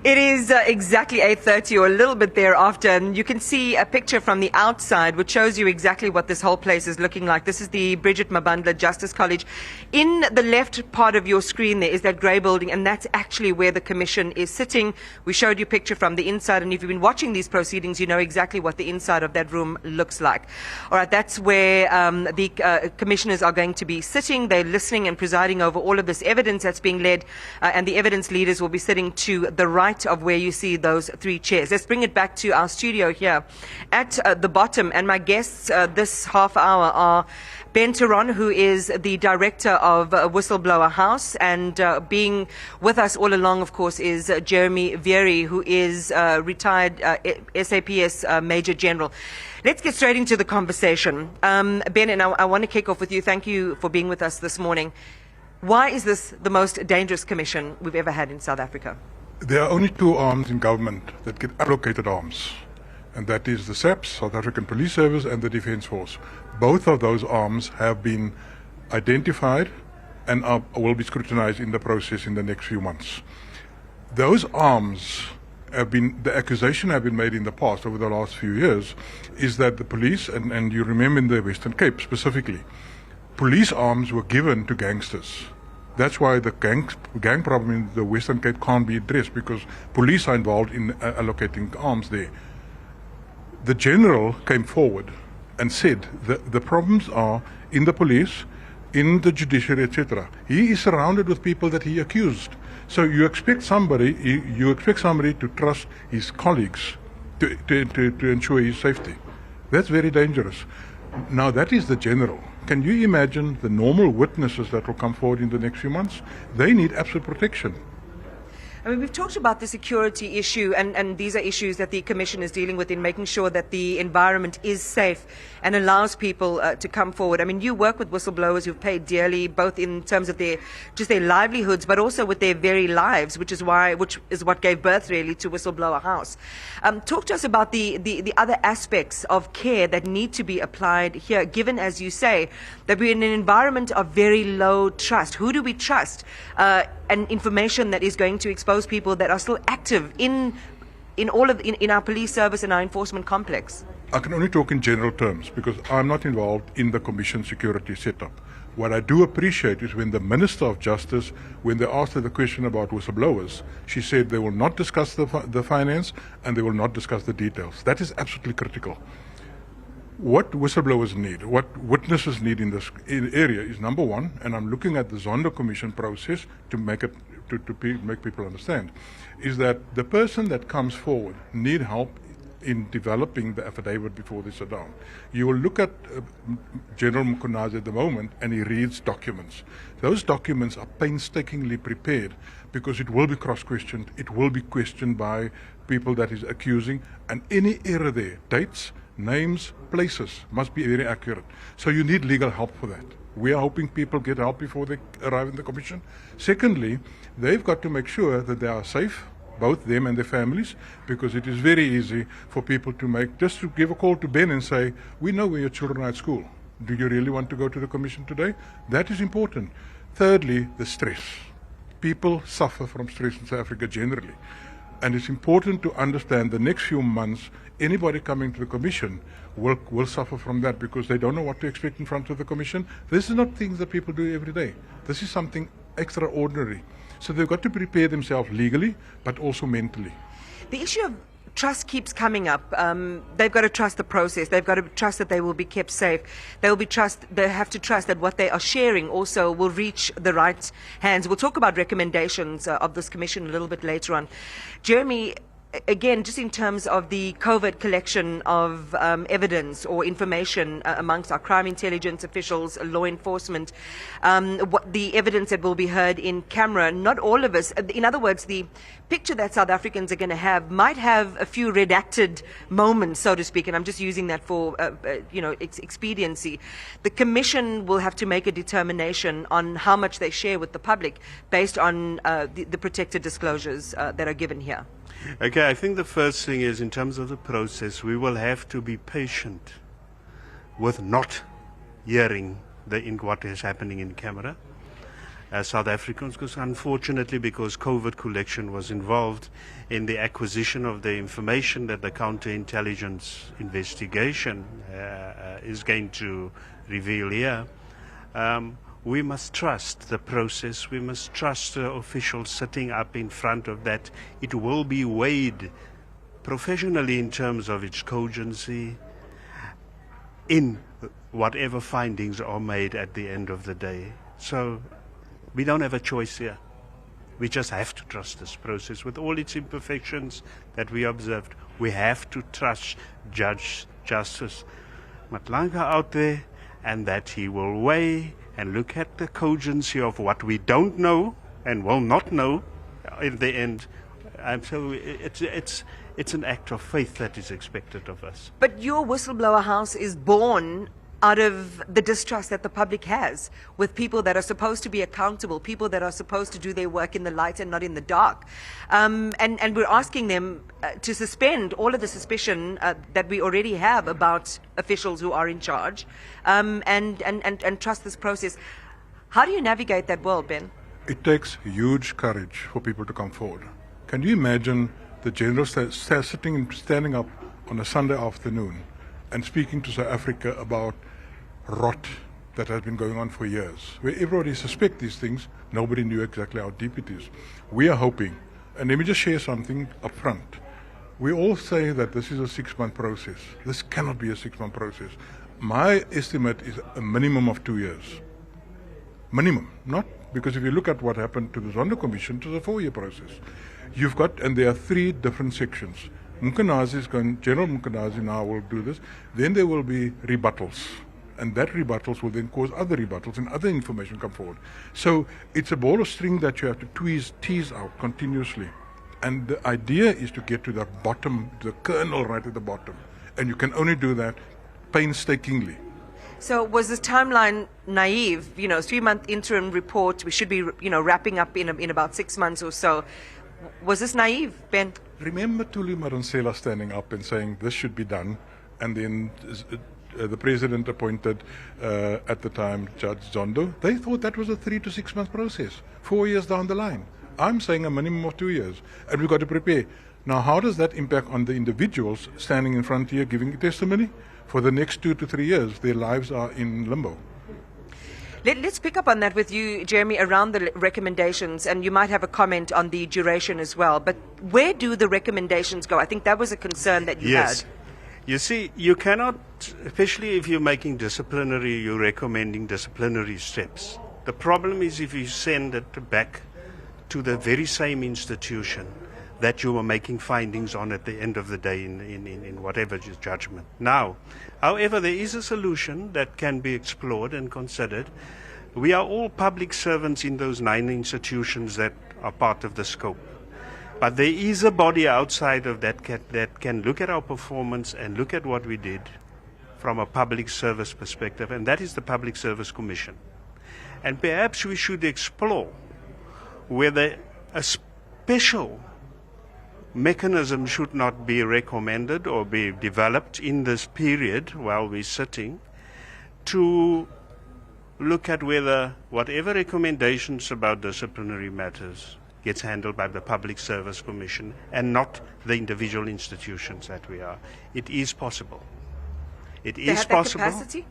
It is exactly 8:30 or a little bit thereafter, and you can see a picture from the outside which shows you exactly what this whole place is looking like. This is the Bridget Mabandla Justice College. In the left part of your screen there is that grey building, and that's actually where the commission is sitting. We showed you a picture from the inside, and if you've been watching these proceedings, you know exactly what the inside of that room looks like. All right, that's where the commissioners are going to be sitting. They're listening and presiding over all of this evidence that's being led, and the evidence leaders will be sitting to the right of where you see those three chairs. Let's bring it back to our studio here at the bottom, and my guests this half hour are Ben Theron, who is the director of Whistleblower House, and being with us all along, of course, is Jeremy Vieri, who is retired SAPS Major General. Let's get straight into the conversation. Ben, and I want to kick off with you. Thank you for being with us this morning. Why is this the most dangerous commission we've ever had in South Africa? There are only two arms in government that get allocated arms, and that is the SAPS, South African Police Service, and the Defence Force. Both of those arms have been identified and will be scrutinized in the process in the next few months. Those arms have been, the accusation have been made in the past over the last few years, is that the police, and you remember in the Western Cape specifically, police arms were given to gangsters. That's why the gang problem in the Western Cape can't be addressed, because police are involved in allocating arms there. The general came forward and said that the problems are in the police, in the judiciary, etc. He is surrounded with people that he accused. So you expect somebody to trust his colleagues to ensure his safety. That's very dangerous. Now that is the general. Can you imagine the normal witnesses that will come forward in the next few months? They need absolute protection. I mean, we've talked about the security issue, and these are issues that the Commission is dealing with in making sure that the environment is safe and allows people to come forward. I mean, you work with whistleblowers who've paid dearly, both in terms of their livelihoods, but also with their very lives, which is what gave birth really to Whistleblower House. Talk to us about the other aspects of care that need to be applied here, given, as you say, that we're in an environment of very low trust. Who do we trust? And information that is going to expose people that are still active in our police service and our enforcement complex. I can only talk in general terms because I'm not involved in the Commission security setup. What I do appreciate is when the Minister of Justice, when they asked her the question about whistleblowers, she said they will not discuss the finance and they will not discuss the details. That is absolutely critical. What whistleblowers need, what witnesses need in this area is, number one, and I'm looking at the Zondo Commission process to make people understand, is that the person that comes forward need help in developing the affidavit before they sit down. You will look at General Mkhwanazi at the moment, and he reads documents. Those documents are painstakingly prepared because it will be cross-questioned, it will be questioned by people that is accusing, and any error there, dates, names, places, must be very accurate. So you need legal help for that. We are hoping people get help before they arrive in the Commission. Secondly, they've got to make sure that they are safe, both them and their families, because it is very easy for people to just to give a call to Ben and say, we know where your children are at school. Do you really want to go to the Commission today? That is important. Thirdly, the stress. People suffer from stress in South Africa generally. And it's important to understand the next few months, anybody coming to the Commission will suffer from that because they don't know what to expect in front of the Commission. This is not things that people do every day. This is something extraordinary. So they've got to prepare themselves legally, but also mentally. The issue of trust keeps coming up. They've got to trust the process. They've got to trust that they will be kept safe. They have to trust that what they are sharing also will reach the right hands. We'll talk about recommendations of this commission a little bit later on. Jeremy, again, just in terms of the covert collection of evidence or information amongst our crime intelligence officials, law enforcement, what the evidence that will be heard in camera, not all of us, in other words, the picture that South Africans are going to have might have a few redacted moments, so to speak, and I'm just using that for, expediency. The Commission will have to make a determination on how much they share with the public based on the protected disclosures that are given here. Okay, I think the first thing is, in terms of the process, we will have to be patient with not hearing what is happening in camera. South Africans, because unfortunately, because covert collection was involved in the acquisition of the information that the counterintelligence investigation is going to reveal here, we must trust the process. We must trust the officials sitting up in front of that. It will be weighed professionally in terms of its cogency in whatever findings are made at the end of the day. So we don't have a choice here. We just have to trust this process with all its imperfections that we observed. We have to trust Justice Madlanga out there, and that he will weigh and look at the cogency of what we don't know and will not know in the end. So it's an act of faith that is expected of us. But your Whistleblower House is born out of the distrust that the public has with people that are supposed to be accountable, people that are supposed to do their work in the light and not in the dark. And we're asking them to suspend all of the suspicion that we already have about officials who are in charge, and trust this process. How do you navigate that world, Ben? It takes huge courage for people to come forward. Can you imagine the general standing up on a Sunday afternoon and speaking to South Africa about rot that has been going on for years, where everybody suspects these things, nobody knew exactly how deep it is. We are hoping, and let me just share something up front. We all say that this is a 6-month process. This cannot be a 6-month process. My estimate is a minimum of 2 years. Minimum, not because if you look at what happened to the Zondo Commission, it was a 4-year process. You've got, and there are 3 different sections. General Mkhwanazi now will do this. Then there will be rebuttals. And that rebuttals will then cause other rebuttals and other information come forward. So it's a ball of string that you have to tease out continuously. And the idea is to get to the bottom, the kernel right at the bottom. And you can only do that painstakingly. So was this timeline naive? 3-month interim report, we should be, wrapping up in about 6 months or so. Was this naive, Ben? Remember Tuli Madonsela standing up and saying this should be done, and then the president appointed at the time Judge Zondo. They thought that was a 3 to 6 month process, 4 years down the line. I'm saying a minimum of 2 years, and we've got to prepare. Now, how does that impact on the individuals standing in front here giving testimony? For the next 2 to 3 years, their lives are in limbo. Let's pick up on that with you, Jeremy, around the recommendations, and you might have a comment on the duration as well. But where do the recommendations go? I think that was a concern that you had. You see, you cannot, especially if you're making disciplinary, you're recommending disciplinary steps. The problem is if you send it back to the very same institution that you were making findings on at the end of the day in whatever judgment. Now, however, there is a solution that can be explored and considered. We are all public servants in those 9 institutions that are part of the scope. But there is a body outside of that can look at our performance and look at what we did from a public service perspective, and that is the Public Service Commission. And perhaps we should explore whether a special mechanism should not be recommended or be developed in this period while we're sitting to look at whether whatever recommendations about disciplinary matters gets handled by the Public Service Commission and not the individual institutions that we are. It is possible. It is possible. Capacity?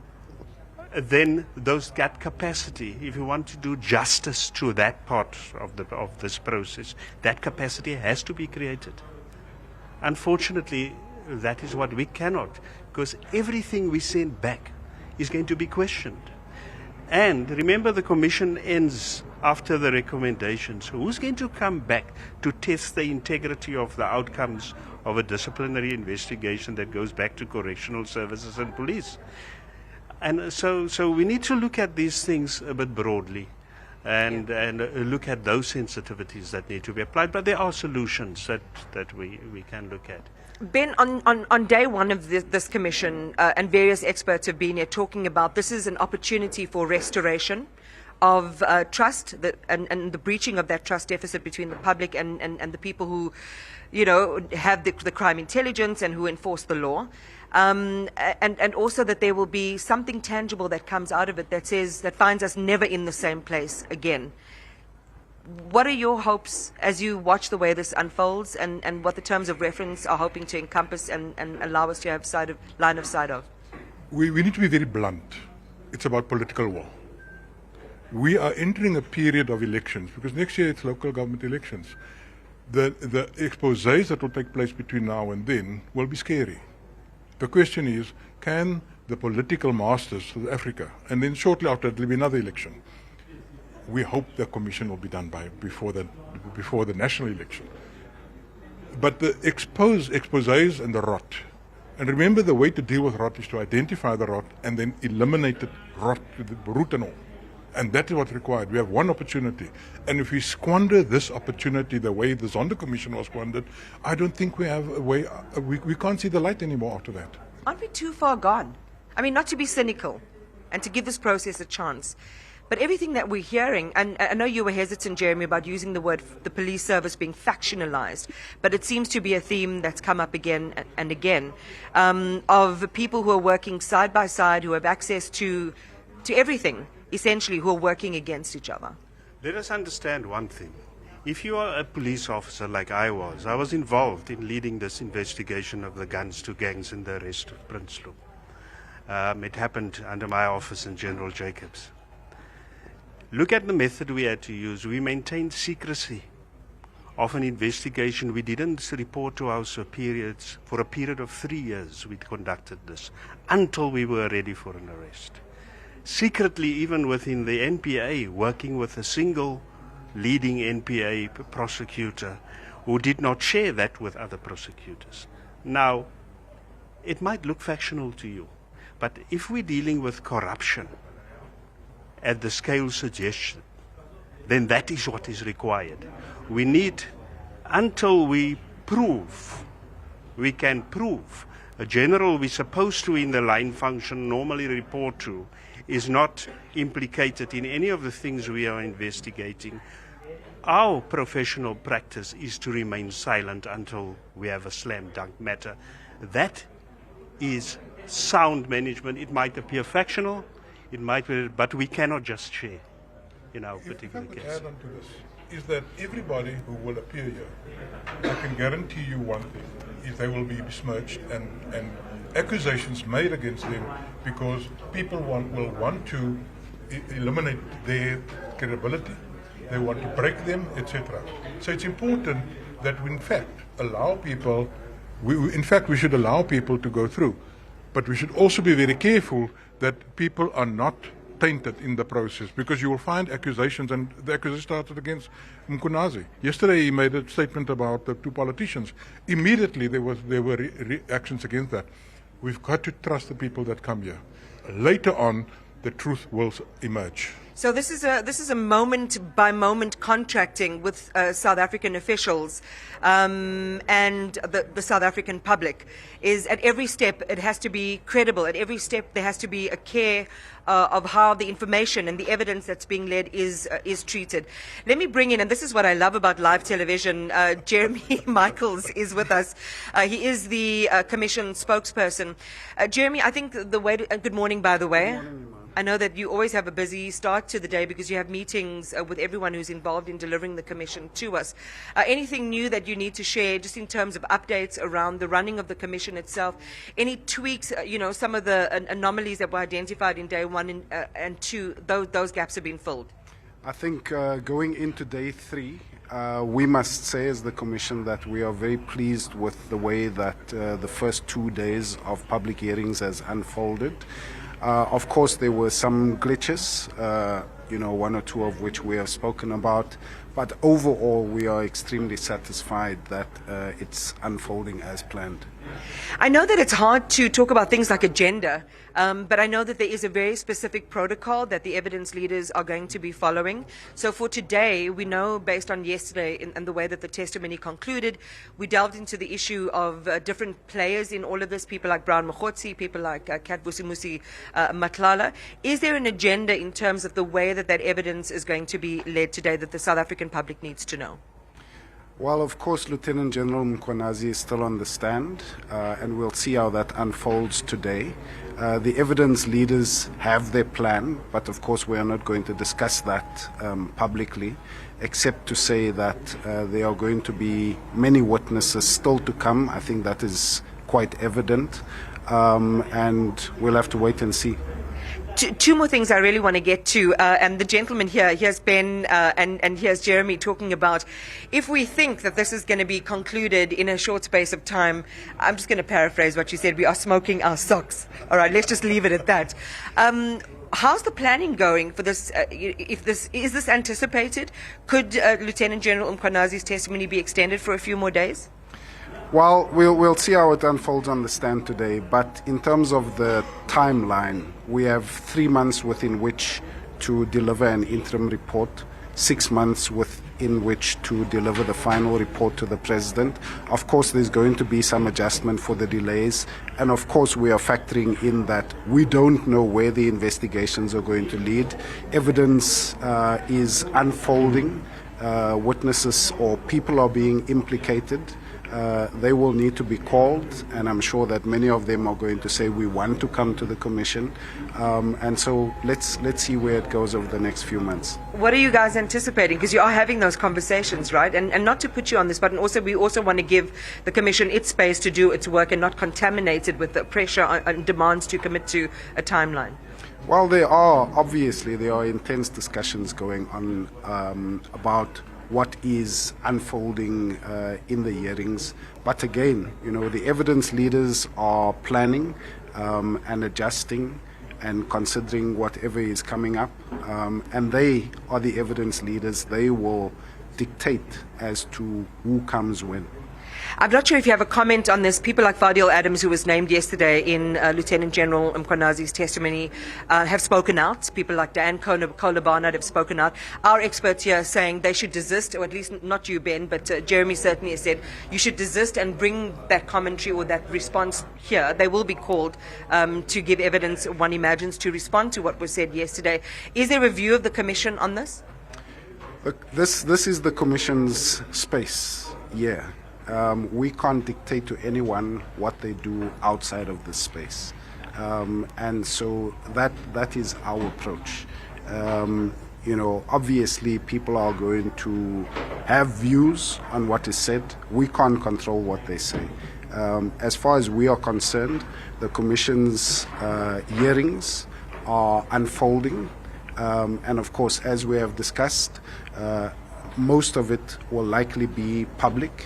Then those that capacity, if you want to do justice to that part of this process, that capacity has to be created. Unfortunately, that is what we cannot, because everything we send back is going to be questioned. And remember, the commission ends after the recommendations. Who's going to come back to test the integrity of the outcomes of a disciplinary investigation that goes back to correctional services and police? And so we need to look at these things a bit broadly and look at those sensitivities that need to be applied. But there are solutions that we can look at. Ben, on day one of this commission, and various experts have been here talking about this is an opportunity for restoration of trust and the breaching of that trust deficit between the public and the people who, have the crime intelligence and who enforce the law. And also that there will be something tangible that comes out of it that finds us never in the same place again. What are your hopes as you watch the way this unfolds, and what the terms of reference are hoping to encompass and allow us to have line of sight of? We need to be very blunt. It's about political will. We are entering a period of elections because next year it's local government elections. The exposés that will take place between now and then will be scary. The question is, can the political masters of Africa, and then shortly after there will be another election. We hope the commission will be done before the national election. But the exposés and the rot. And remember, the way to deal with rot is to identify the rot and then eliminate the rot to the root and all. And that is what's required. We have one opportunity. And if we squander this opportunity the way the Zondo Commission was squandered, I don't think we have a way, we can't see the light anymore after that. Aren't we too far gone? I mean, not to be cynical and to give this process a chance, but everything that we're hearing, and I know you were hesitant, Jeremy, about using the word the police service being factionalized, but it seems to be a theme that's come up again and again, of people who are working side by side, who have access to everything, essentially, who are working against each other. Let us understand one thing. If you are a police officer like I was involved in leading this investigation of the guns to gangs and the arrest of Prinsloo. It happened under my office in General Jacobs. Look at the method we had to use. We maintained secrecy of an investigation. We didn't report to our superiors. For a period of 3 years we conducted this until we were ready for an arrest. Secretly, even within the NPA, working with a single leading NPA prosecutor who did not share that with other prosecutors. Now, it might look factional to you, but if we're dealing with corruption at the scale suggested, then that is what is required. We need, until we can prove, a general we're supposed to in the line function normally report to is not implicated in any of the things we are investigating. Our professional practice is to remain silent until we have a slam dunk matter. That is sound management. It might appeer factional, it might be, but we cannot just share in our particular case. Add on to this is that everybody who will appear here, I can guarantee you one thing, is they will be besmirched and accusations made against them because people will want to eliminate their credibility. They want to break them, etc. So it's important that we in fact allow people, we should allow people to go through. But we should also be very careful that people are not tainted in the process, because you will find accusations, and the accusation started against Mkhwanazi. Yesterday he made a statement about the two politicians. Immediately there were reactions against that. We've got to trust the people that come here. Later on, the truth will emerge. So this is a moment by moment contracting with South African officials and the South African public. Is at every step it has to be credible. At every step there has to be a care of how the information and the evidence that's being led is treated. Let me bring in, and this is what I love about live television. Jeremy Michaels is with us. He is the Commission spokesperson. Jeremy, I think the way to, good morning, by the way. Good morning, I know that you always have a busy start to the day because you have meetings with everyone who's involved in delivering the commission to us. Anything new that you need to share just in terms of updates around the running of the commission itself? Any tweaks, some of the anomalies that were identified in day 1 and 2, those gaps have been filled? I think going into day 3, we must say as the Commission that we are very pleased with the way that the first 2 days of public hearings has unfolded. Of course, there were some glitches, 1 or 2 of which we have spoken about, but overall we are extremely satisfied that it's unfolding as planned. I know that it's hard to talk about things like agenda, but I know that there is a very specific protocol that the evidence leaders are going to be following. So for today, we know based on yesterday and the way that the testimony concluded, we delved into the issue of different players in all of this, people like Brown Mkhwanazi, people like Kat Vusimusi Matlala. Is there an agenda in terms of the way that evidence is going to be led today that the South African public needs to know? Well, of course, Lieutenant General Mkhwanazi is still on the stand, and we'll see how that unfolds today. The evidence leaders have their plan, but of course we are not going to discuss that publicly, except to say that there are going to be many witnesses still to come. I think that is quite evident, and we'll have to wait and see. Two more things I really want to get to, and the gentleman here's Ben and here's Jeremy talking about if we think that this is going to be concluded in a short space of time. I'm just going to paraphrase what you said. We are smoking our socks. All right, let's just leave it at that. How's the planning going for this? Is this anticipated? Could Lieutenant General Mkhwanazi's testimony be extended for a few more days? Well, we'll see how it unfolds on the stand today, but in terms of the timeline, we have 3 months within which to deliver an interim report, 6 months within which to deliver the final report to the President. Of course, there's going to be some adjustment for the delays, and of course we are factoring in that we don't know where the investigations are going to lead. Evidence is unfolding, witnesses or people are being implicated. They will need to be called, and I'm sure that many of them are going to say we want to come to the Commission, and so let's see where it goes over the next few months. What are you guys anticipating? Because you are having those conversations, right? And not to put you on this, but we also want to give the Commission its space to do its work and not contaminate it with the pressure and demands to commit to a timeline. Well, there are intense discussions going on about what is unfolding in the hearings. But again, the evidence leaders are planning and adjusting and considering whatever is coming up. And they are the evidence leaders. They will dictate as to who comes when. I'm not sure if you have a comment on this. People like Fadil Adams, who was named yesterday in Lieutenant General Mkhwanazi's testimony, have spoken out. People like Dan Barnard have spoken out. Our experts here are saying they should desist, or at least not you, Ben, but Jeremy certainly has said you should desist and bring that commentary or that response here. They will be called to give evidence, one imagines, to respond to what was said yesterday. Is there a view of the Commission on this? Look, this is the Commission's space, yeah. We can't dictate to anyone what they do outside of this space, and so that is our approach. Obviously people are going to have views on what is said. We can't control what they say. As far as we are concerned, the Commission's hearings are unfolding, and of course, as we have discussed, most of it will likely be public.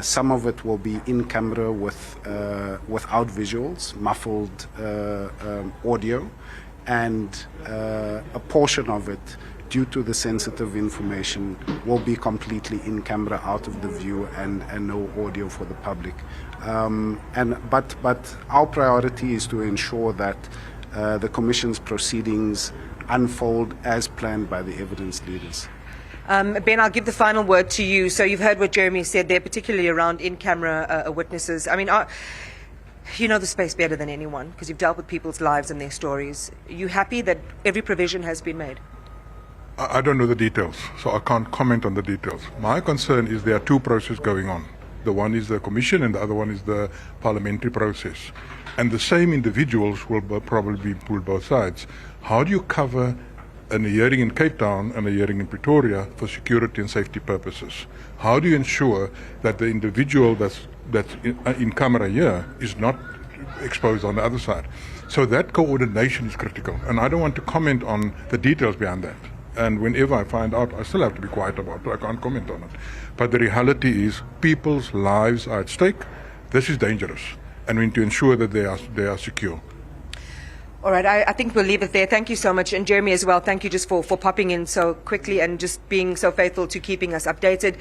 Some of it will be in camera without visuals, muffled audio, and a portion of it, due to the sensitive information, will be completely in camera, out of the view, and no audio for the public. But our priority is to ensure that the Commission's proceedings unfold as planned by the evidence leaders. Ben, I'll give the final word to you. So you've heard what Jeremy said there, particularly around in-camera witnesses. I mean, you know the space better than anyone because you've dealt with people's lives and their stories. Are you happy that every provision has been made? I don't know the details, so I can't comment on the details. My concern is there are two processes going on. The one is the Commission and the other one is the parliamentary process. And the same individuals will probably be pulled both sides. How do you cover a hearing in Cape Town and a hearing in Pretoria for security and safety purposes? How do you ensure that the individual that's in camera here is not exposed on the other side? So that coordination is critical, and I don't want to comment on the details behind that. And whenever I find out, I still have to be quiet about it. I can't comment on it. But the reality is people's lives are at stake. This is dangerous, and we need to ensure that they are secure. All right, I think we'll leave it there. Thank you so much. And Jeremy as well, thank you just for popping in so quickly and just being so faithful to keeping us updated.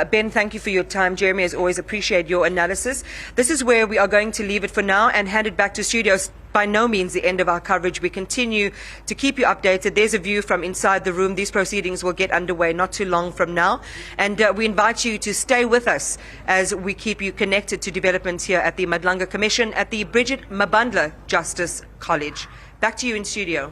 Ben, thank you for your time. Jeremy, as always, appreciate your analysis. This is where we are going to leave it for now and hand it back to studios. By no means the end of our coverage. We continue to keep you updated. There's a view from inside the room. These proceedings will get underway not too long from now. And we invite you to stay with us as we keep you connected to developments here at the Madlanga Commission at the Bridget Mabandla Justice College. Back to you in studio.